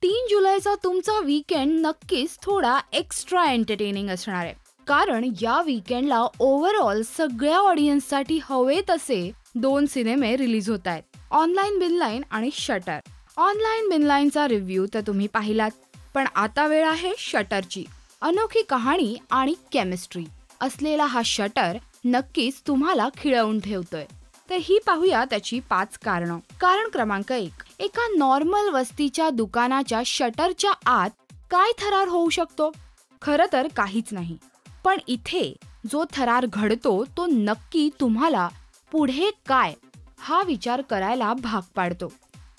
3 जुलैचा तुमचा वीकेंड नक्कीच थोडा एक्स्ट्रा एंटरटेनिंग असणार आहे. कारण या वीकेंडला ओव्हरऑल सगळ्या ऑडियन्ससाठी हवे तसे 2 सिनेमे रिलीज होत आहेत. ऑनलाईन बिनलाईन आणि शटर. ऑनलाईन बिनलाईनचा रिव्ह्यू तर तुम्ही पाहिलात, पण आता वेळ आहे शटरची. अनोखी कहाणी आणि केमिस्ट्री असलेला हा शटर नक्कीच तुम्हाला खिळवून ठेवतोय. तर ही पाहूया त्याची 5 कारणं. कारण क्रमांक 1, एका नॉर्मल वस्तीच्या दुकानाच्या शटरच्या आत काय थरार होऊ शकतो? खरं तर काहीच नाही. पण इथे जो थरार घडतो तो नक्की तुम्हाला पुढे काय हा विचार करायला भाग पाडतो.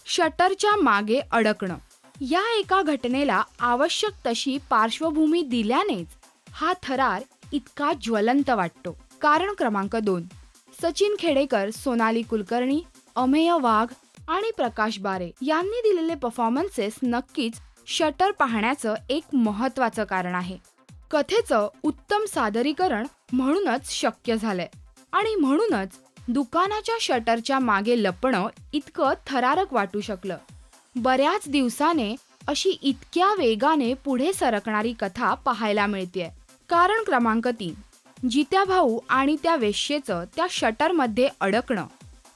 शटरच्या मागे अडकणं. या एका घटनेला आवश्यक तशी पार्श्वभूमी दिल्यानेच हा थरार इतका ज्वलंत वाटतो. कारण क्रमांक 2, सचिन खेडेकर, सोनाली कुलकर्णी, अमेय वाघ आणि प्रकाश बारे यांनी दिलेले परफॉर्मन्सेस नक्कीच शटर पाहण्याचं एक महत्त्वाचं कारण आहे. कथेचं उत्तम सादरीकरण म्हणूनच शक्य झालंय आणि म्हणूनच दुकानाच्या शटरच्या मागे लपणं इतकं थरारक वाटू शकलं. बऱ्याच दिवसाने अशी इतक्या वेगाने पुढे सरकणारी कथा पाहायला मिळतेय. कारण क्रमांक 3, जित्या भाऊ आणि त्या वेश्येचं त्या शटरमध्ये अडकणं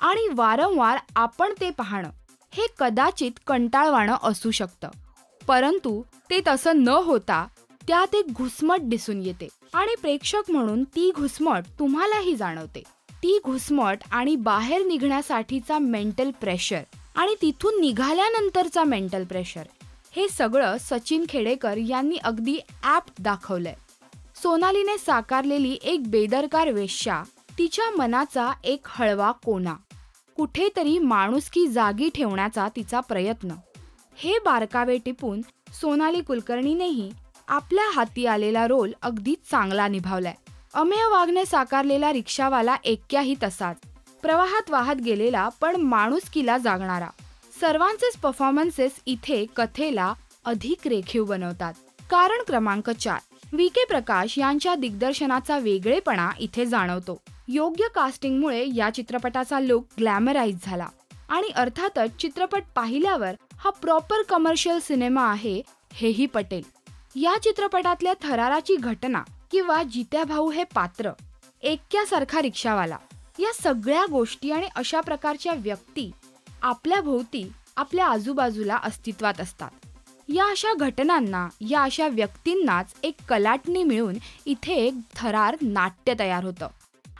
आणि वारंवार आपण ते पाहणं हे कदाचित कंटाळवाणं असू शकतं. परंतु ते तसं न होता त्यात एक घुसमट दिसून येते आणि प्रेक्षक म्हणून ती घुसमट तुम्हालाही जाणवते. ती घुसमट आणि बाहेर निघण्यासाठीचा मेंटल प्रेशर आणि तिथून निघाल्यानंतरचा मेंटल प्रेशर हे सगळं सचिन खेडेकर यांनी अगदी ॲप्ट दाखवलंय. सोनालीने साकारलेली एक बेदरकार वेश्या, तिच्या मनाचा एक हळवा कोना, कुठेतरी माणुसकी जागी ठेवण्याचा तिचा प्रयत्न, हे बारकावे टिपून सोनाली कुलकर्णीनेही आपल्या हाती आलेला रोल अगदी चांगला निभावलाय. अमेय वाघने साकारलेला रिक्षावाला एक्क्याही तसाच, प्रवाहात वाहत गेलेला पण माणुसकीला जागणारा. सर्वांचेच परफॉर्मन्सेस इथे कथेला अधिक रेखीव बनवतात. कारण क्रमांक 4, वी.के. प्रकाश यांच्या दिग्दर्शनाचा वेगळेपणा इथे जाणवतो. योग्य कास्टिंगमुळे या चित्रपटाचा लुक ग्लॅमराईज झाला आणि अर्थातच चित्रपट पाहिल्यावर हा प्रॉपर कमर्शियल सिनेमा आहे हेही पटेल. या चित्रपटातल्या थराराची घटना किंवा जित्या भाऊ हे पात्र, एक्क्यासारखा रिक्षावाला, या सगळ्या गोष्टी आणि अशा प्रकारच्या व्यक्ती आपल्या भोवती, आपल्या आजूबाजूला अस्तित्वात असतात. या अशा घटनांना, या अशा व्यक्तींनाच एक कलाटणी मिळून इथे एक थरार नाट्य तयार होतं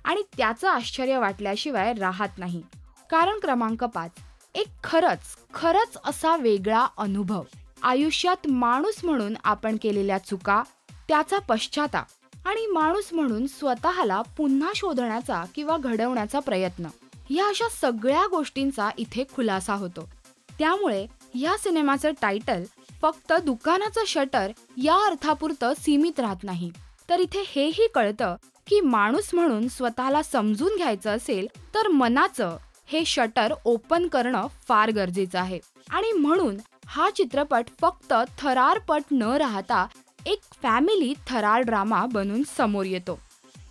आणि त्याचं आश्चर्य वाटल्याशिवाय राहत नाही. कारण क्रमांक 5, एक खरंच असा वेगळा अनुभव. आयुष्यात माणूस म्हणून आपण केलेल्या चुका, त्याचा पश्चाताप आणि माणूस म्हणून स्वतःला पुन्हा शोधण्याचा किंवा घडवण्याचा प्रयत्न, या अशा सगळ्या गोष्टींचा इथे खुलासा होतो. त्यामुळे या सिनेमाचं टायटल फक्त दुकानाचं शटर या अर्थापुरतं सीमित राहत नाही, तर इथे हेही कळतं की माणूस म्हणून स्वतःला समजून घ्यायचं असेल तर मनाचं हे शटर ओपन करणं फार गरजेचं आहे. आणि म्हणून हा चित्रपट फक्त थरारपट न राहता एक फॅमिली थरार ड्रामा बनून समोर येतो.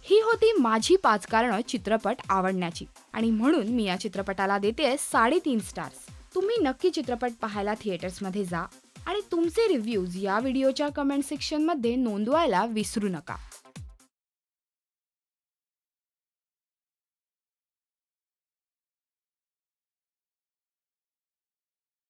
ही होती माझी 5 कारणं चित्रपट आवडण्याची आणि म्हणून मी या चित्रपटाला देते 3.5 स्टार्स. तुम्ही नक्की चित्रपट पाहायला थिएटर्समध्ये जा आणि तुमचे रिव्ह्यूज या व्हिडिओच्या कमेंट सेक्शनमध्ये नोंदवायला विसरू नका.